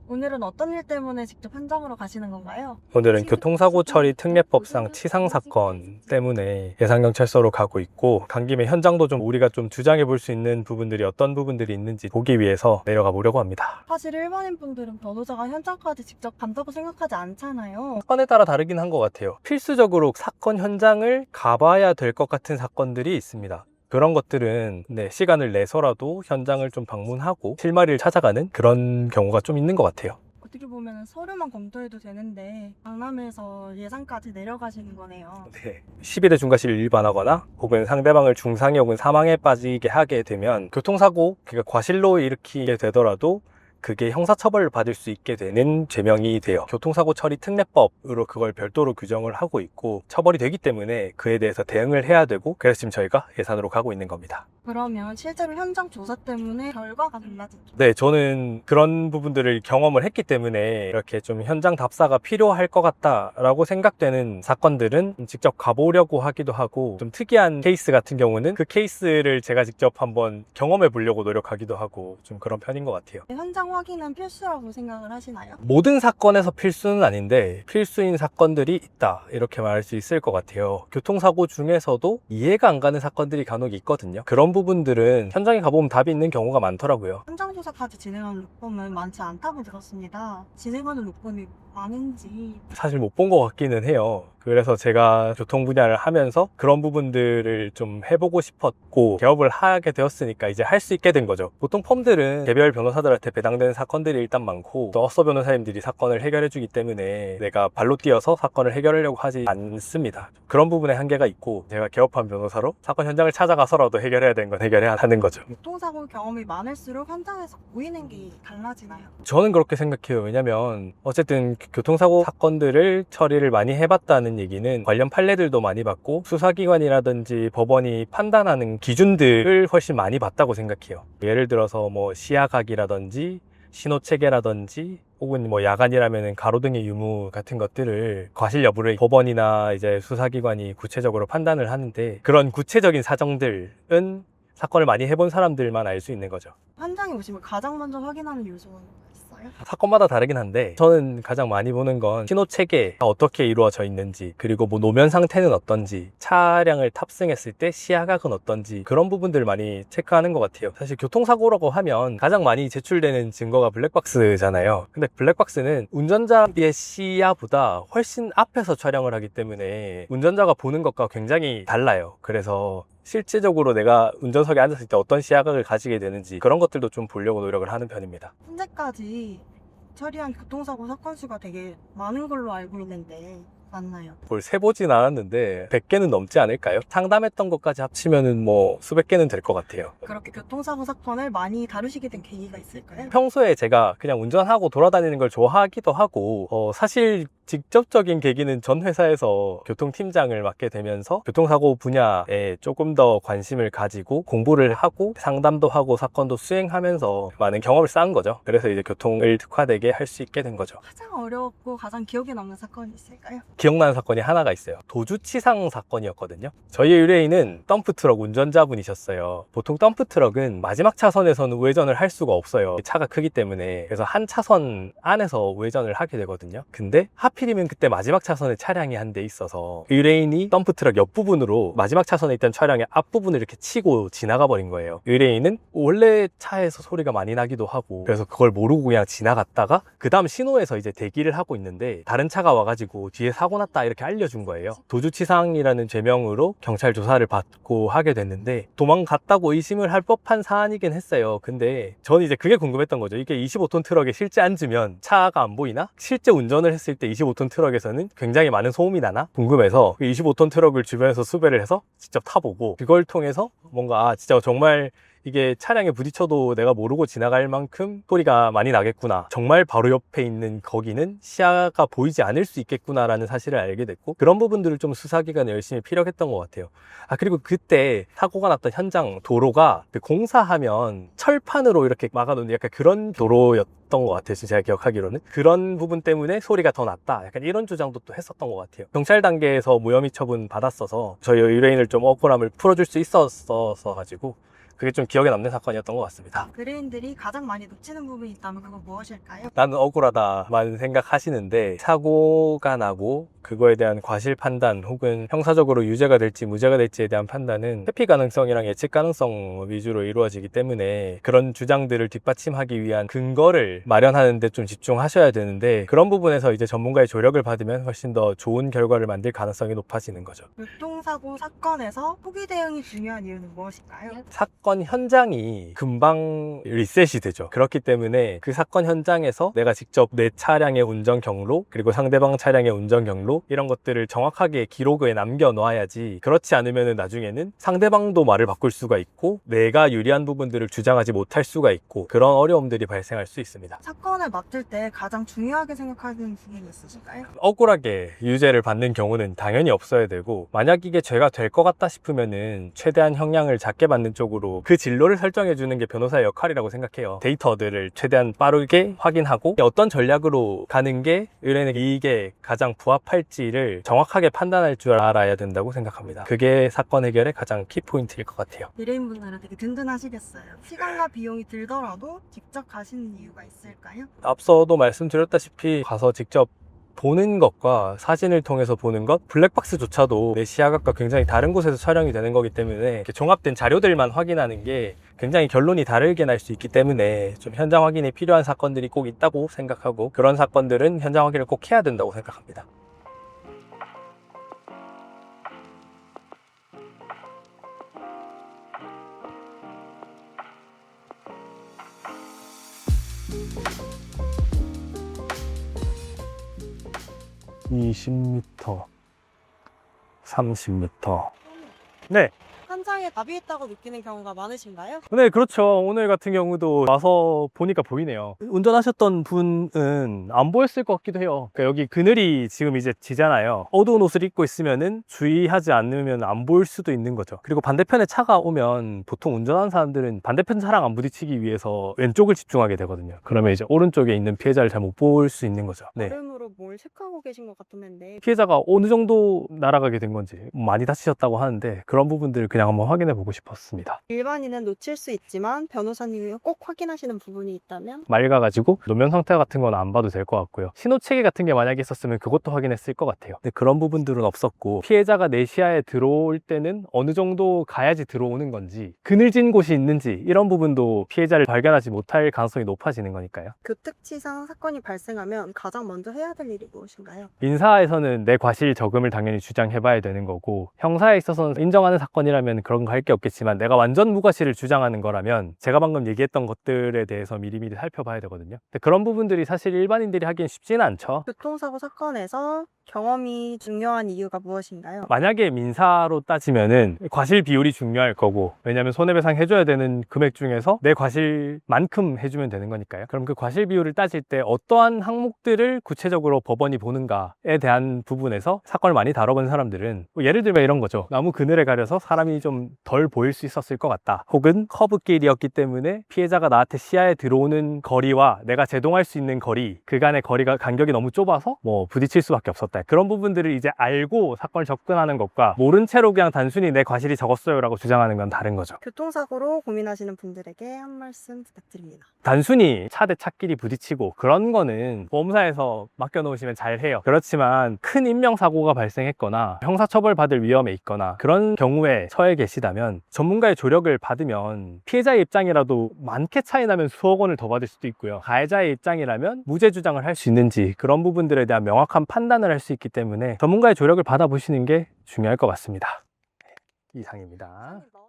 오늘은 어떤 일 때문에 직접 현장으로 가시는 건가요? 오늘은 교통사고 처리 특례법상 치상 사건 때문에 예산경찰서로 가고 있고, 간 김에 현장도 좀 우리가 좀 주장해 볼 수 있는 부분들이 어떤 부분들이 있는지 보기 위해서 내려가 보려고 합니다. 사실 일반인 분들은 변호사가 현장까지 직접 간다고 생각하지 않잖아요. 사건에 따라 다르긴 한 것 같아요. 필수적으로 사건 현장을 가봐야 될 것 같은 사건들이 있습니다. 그런 것들은 시간을 내서라도 현장을 좀 방문하고 실마리를 찾아가는 그런 경우가 좀 있는 것 같아요. 어떻게 보면 서류만 검토해도 되는데 강남에서 예산까지 내려가시는 거네요. 12대 중과실을 일반하거나 혹은 상대방을 중상해 혹은 사망에 빠지게 하게 되면 교통사고, 그러니까 과실로 일으키게 되더라도 그게 형사처벌을 받을 수 있게 되는 죄명이 돼요. 교통사고 처리 특례법으로 그걸 별도로 규정을 하고 있고 처벌이 되기 때문에 그에 대해서 대응을 해야 되고, 그래서 지금 저희가 예산으로 가고 있는 겁니다. 그러면 실제로 현장 조사 때문에 결과가 달라지죠. 네, 저는 그런 부분들을 경험을 했기 때문에 이렇게 좀 현장 답사가 필요할 것 같다라고 생각되는 사건들은 직접 가보려고 하기도 하고, 좀 특이한 케이스 같은 경우는 그 케이스를 제가 직접 한번 경험해 보려고 노력하기도 하고, 좀 그런 편인 것 같아요. 현장 확인은 필수라고 생각을 하시나요? 모든 사건에서 필수는 아닌데 필수인 사건들이 있다, 이렇게 말할 수 있을 것 같아요. 교통사고 중에서도 이해가 안 가는 사건들이 간혹 있거든요. 그런 부분들은 현장에 가보면 답이 있는 경우가 많더라고요. 현장 조사까지 진행하는 로펌은 많지 않다고 들었습니다. 진행하는 로펌이 많은지. 사실 못 본 것 같기는 해요. 그래서 제가 교통 분야를 하면서 그런 부분들을 좀 해보고 싶었고, 개업을 하게 되었으니까 이제 할 수 있게 된 거죠. 보통 펌들은 개별 변호사들한테 배당되는 사건들이 일단 많고, 또 어서 변호사님들이 사건을 해결해주기 때문에 내가 발로 뛰어서 사건을 해결하려고 하지 않습니다. 그런 부분에 한계가 있고, 제가 개업한 변호사로 사건 현장을 찾아가서라도 해결해야 되는 건 해결해야 하는 거죠. 교통사고 경험이 많을수록 현장에서 보이는 게 달라지나요? 저는 그렇게 생각해요. 왜냐면 어쨌든 교통사고 사건들을 처리를 많이 해봤다는 얘기는 관련 판례들도 많이 봤고, 수사기관이라든지 법원이 판단하는 기준들을 훨씬 많이 봤다고 생각해요. 예를 들어서 뭐 시야각이라든지 신호체계라든지 혹은 뭐 야간이라면 가로등의 유무 같은 것들을 과실 여부를 법원이나 이제 수사기관이 구체적으로 판단을 하는데, 그런 구체적인 사정들은 사건을 많이 해본 사람들만 알 수 있는 거죠. 현장에 오시면 가장 먼저 확인하는 요소는 있어요? 사건마다 다르긴 한데, 저는 가장 많이 보는 건 신호 체계가 어떻게 이루어져 있는지, 그리고 뭐 노면 상태는 어떤지, 차량을 탑승했을 때 시야각은 어떤지, 그런 부분들을 많이 체크하는 것 같아요. 사실 교통사고라고 하면 가장 많이 제출되는 증거가 블랙박스잖아요. 근데 블랙박스는 운전자의 시야보다 훨씬 앞에서 촬영을 하기 때문에 운전자가 보는 것과 굉장히 달라요. 그래서 실제적으로 내가 운전석에 앉았을 때 어떤 시야각을 가지게 되는지, 그런 것들도 좀 보려고 노력을 하는 편입니다. 현재까지 처리한 교통사고 사건 수가 되게 많은 걸로 알고 있는데 맞나요? 뭘 세보진 않았는데 100개는 넘지 않을까요? 상담했던 것까지 합치면은 뭐 수백 개는 될 것 같아요. 그렇게 교통사고 사건을 많이 다루시게 된 계기가 있을까요? 평소에 제가 그냥 운전하고 돌아다니는 걸 좋아하기도 하고, 사실 직접적인 계기는 전 회사에서 교통팀장을 맡게 되면서 교통사고 분야에 조금 더 관심을 가지고 공부를 하고 상담도 하고 사건도 수행하면서 많은 경험을 쌓은 거죠. 그래서 이제 교통을 특화되게 할 수 있게 된 거죠. 가장 어렵고 가장 기억에 남는 사건이 있을까요? 기억나는 사건이 하나가 있어요. 도주치상 사건이었거든요. 저희 의뢰인은 덤프트럭 운전자분이셨어요. 보통 덤프트럭은 마지막 차선에서는 우회전을 할 수가 없어요. 차가 크기 때문에. 그래서 한 차선 안에서 우회전을 하게 되거든요. 근데 하필이면 그때 마지막 차선에 차량이 한 대 있어서 의뢰인이 덤프트럭 옆부분으로 마지막 차선에 있던 차량의 앞부분을 이렇게 치고 지나가 버린 거예요. 의뢰인은 원래 차에서 소리가 많이 나기도 하고, 그래서 그걸 모르고 그냥 지나갔다가 그 다음 신호에서 이제 대기를 하고 있는데 다른 차가 와가지고 뒤에 사고 났다 이렇게 알려준 거예요. 도주치상이라는 죄명으로 경찰 조사를 받고 하게 됐는데, 도망갔다고 의심을 할 법한 사안이긴 했어요. 근데 저는 이제 그게 궁금했던 거죠. 이게 25톤 트럭에 실제 앉으면 차가 안 보이나? 실제 운전을 했을 때 25톤 트럭에서는 굉장히 많은 소음이 나나? 궁금해서 그 25톤 트럭을 주변에서 수배를 해서 직접 타보고, 그걸 통해서 뭔가 진짜 정말 이게 차량에 부딪혀도 내가 모르고 지나갈 만큼 소리가 많이 나겠구나, 정말 바로 옆에 있는 거기는 시야가 보이지 않을 수 있겠구나라는 사실을 알게 됐고, 그런 부분들을 좀 수사기관에 열심히 피력했던 것 같아요. 그리고 그때 사고가 났던 현장 도로가 그 공사하면 철판으로 이렇게 막아놓는 약간 그런 도로였던 것 같아요. 제가 기억하기로는 그런 부분 때문에 소리가 더 났다, 약간 이런 주장도 또 했었던 것 같아요. 경찰 단계에서 무혐의 처분 받았어서 저희 의뢰인을 좀 억울함을 풀어줄 수 있었어 가지고 그게 좀 기억에 남는 사건이었던 것 같습니다. 의뢰인들이 가장 많이 놓치는 부분이 있다면 그건 무엇일까요? 나는 억울하다만 생각하시는데 사고가 나고 그거에 대한 과실 판단 혹은 형사적으로 유죄가 될지 무죄가 될지에 대한 판단은 회피 가능성이랑 예측 가능성 위주로 이루어지기 때문에 그런 주장들을 뒷받침하기 위한 근거를 마련하는 데 좀 집중하셔야 되는데 그런 부분에서 이제 전문가의 조력을 받으면 훨씬 더 좋은 결과를 만들 가능성이 높아지는 거죠. 교통사고 사건에서 후기 대응이 중요한 이유는 무엇일까요? 사건 현장이 금방 리셋이 되죠. 그렇기 때문에 그 사건 현장에서 내가 직접 내 차량의 운전 경로 그리고 상대방 차량의 운전 경로 이런 것들을 정확하게 기록에 남겨놔야지 그렇지 않으면 나중에는 상대방도 말을 바꿀 수가 있고 내가 유리한 부분들을 주장하지 못할 수가 있고 그런 어려움들이 발생할 수 있습니다. 사건을 맡을 때 가장 중요하게 생각하는 부분이 있으실까요? 억울하게 유죄를 받는 경우는 당연히 없어야 되고 만약 이게 죄가 될 것 같다 싶으면은 최대한 형량을 작게 받는 쪽으로 그 진로를 설정해 주는 게 변호사의 역할이라고 생각해요. 데이터들을 최대한 빠르게 확인하고 어떤 전략으로 가는 게 의뢰인에게 이익에 가장 부합할지를 정확하게 판단할 줄 알아야 된다고 생각합니다. 그게 사건 해결의 가장 키포인트일 것 같아요. 의뢰인분들은 되게 든든하시겠어요. 시간과 비용이 들더라도 직접 가시는 이유가 있을까요? 앞서도 말씀드렸다시피 가서 직접 보는 것과 사진을 통해서 보는 것, 블랙박스조차도 내 시야각과 굉장히 다른 곳에서 촬영이 되는 거기 때문에 이렇게 종합된 자료들만 확인하는 게 굉장히 결론이 다르게 날 수 있기 때문에 좀 현장 확인이 필요한 사건들이 꼭 있다고 생각하고 그런 사건들은 현장 확인을 꼭 해야 된다고 생각합니다. (20m) (30m) 네. 현장에 답이 있다고 느끼는 경우가 많으신가요? 네, 그렇죠. 오늘 같은 경우도 와서 보니까 보이네요. 운전하셨던 분은 안 보였을 것 같기도 해요. 그러니까 여기 그늘이 지금 이제 지잖아요. 어두운 옷을 입고 있으면은 주의하지 않으면 안 보일 수도 있는 거죠. 그리고 반대편에 차가 오면 보통 운전하는 사람들은 반대편 차랑 안 부딪히기 위해서 왼쪽을 집중하게 되거든요. 그러면 이제 오른쪽에 있는 피해자를 잘 못 볼 수 있는 거죠. 네. 얼음으로 뭘 체크하고 계신 것 같았는데 피해자가 어느 정도 날아가게 된 건지 많이 다치셨다고 하는데 그런 부분들을 그냥 한번 확인해 보고 싶었습니다. 일반인은 놓칠 수 있지만 변호사님이 꼭 확인하시는 부분이 있다면 맑아가지고 노면 상태 같은 건 안 봐도 될 것 같고요. 신호체계 같은 게 만약에 있었으면 그것도 확인했을 것 같아요. 근데 그런 부분들은 없었고 피해자가 내 시야에 들어올 때는 어느 정도 가야지 들어오는 건지 그늘진 곳이 있는지 이런 부분도 피해자를 발견하지 못할 가능성이 높아지는 거니까요. 교특치상 사건이 발생하면 가장 먼저 해야 될 일이 무엇인가요? 민사에서는 내 과실 저금을 당연히 주장해봐야 되는 거고 형사에 있어서는 인정하는 사건이라면 그런 거 할 게 없겠지만 내가 완전 무과실을 주장하는 거라면 제가 방금 얘기했던 것들에 대해서 미리미리 살펴봐야 되거든요. 근데 그런 부분들이 사실 일반인들이 하기엔 쉽지는 않죠. 교통사고 사건에서 경험이 중요한 이유가 무엇인가요? 만약에 민사로 따지면은 과실 비율이 중요할 거고 왜냐면 손해배상 해줘야 되는 금액 중에서 내 과실만큼 해주면 되는 거니까요. 그럼 그 과실 비율을 따질 때 어떠한 항목들을 구체적으로 법원이 보는가에 대한 부분에서 사건을 많이 다뤄본 사람들은 뭐 예를 들면 이런 거죠. 나무 그늘에 가려서 사람이 좀 덜 보일 수 있었을 것 같다. 혹은 커브길이었기 때문에 피해자가 나한테 시야에 들어오는 거리와 내가 제동할 수 있는 거리 그간의 거리가 간격이 너무 좁아서 뭐 부딪힐 수밖에 없었다. 그런 부분들을 이제 알고 사건을 접근하는 것과 모른 채로 그냥 단순히 내 과실이 적었어요 라고 주장하는 건 다른 거죠. 교통사고로 고민하시는 분들에게 한 말씀 부탁드립니다. 단순히 차 대 차끼리 부딪히고 그런 거는 보험사에서 맡겨놓으시면 잘 해요. 그렇지만 큰 인명사고가 발생했거나 형사처벌 받을 위험에 있거나 그런 경우에 처해 계시다면 전문가의 조력을 받으면 피해자의 입장이라도 많게 차이 나면 수억 원을 더 받을 수도 있고요. 가해자의 입장이라면 무죄 주장을 할 수 있는지 그런 부분들에 대한 명확한 판단을 할 수 있기 때문에 전문가의 조력을 받아보시는 게 중요할 것 같습니다. 이상입니다.